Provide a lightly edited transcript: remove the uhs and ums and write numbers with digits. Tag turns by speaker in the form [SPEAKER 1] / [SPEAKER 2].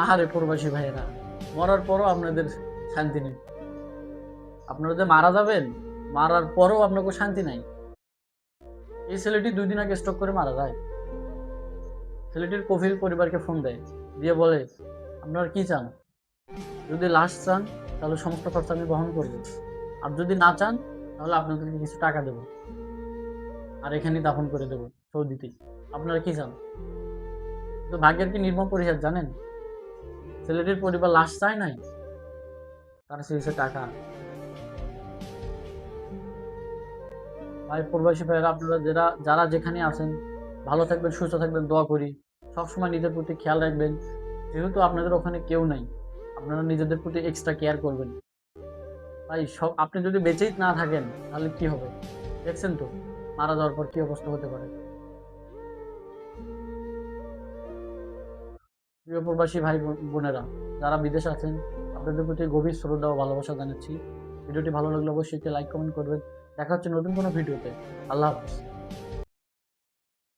[SPEAKER 1] আহারে প্রবাসী ভাইয়েরা, মরার পরও আপনাদের শান্তি নেই। আপনারা যে মারা যাবেন, মারার পরও আপনাকে শান্তি নাই। এই ছেলেটি 2 দিন আগে স্ট্রোক করে মারা যায়। ছেলেটির কফিল পরিবারকে ফোন দেয়, দিয়ে বলে আপনারা কি চান? যদি লাশ চান তাহলে সমস্ত খরচ আমি বহন করবো, আর যদি না চান তাহলে আপনাদেরকে কিছু টাকা দেবো, আর এখানেই দাফন করে দেবো সৌদিতেই। আপনারা কি চান? তো ভাগ্যের কি নির্মম পরিহাস জানেন? ছেলেটির পরিবার লাশ চায় নাই, তারা চেয়েছে টাকা। ভাই প্রবাসী ভাইয়েরা, আপনারা যারা যেখানে আছেন, ভালো থাকবেন, সুস্থ থাকবেন, দোয়া করি। সবসময় নিজের প্রতি খেয়াল রাখবেন। যেহেতু আপনাদের ওখানে কেউ নাই, আপনারা নিজেদের প্রতি এক্সট্রা কেয়ার করবেন। ভাই সব আপনি যদি বেঁচেই না থাকেন তাহলে কি হবে? দেখছেন তো মারা যাওয়ার পর কি অবস্থা হতে পারে। প্রিয় প্রবাসী ভাই বোনেরা, যারা বিদেশে আছেন, আপনাদের প্রতি গভীর শ্রদ্ধা ও ভালোবাসা জানাচ্ছি। ভিডিওটি ভালো লাগলে অবশ্যই লাইক কমেন্ট করবেন। দেখা হচ্ছে নতুন কোনো ভিডিওতে। আল্লাহ হাফিজ।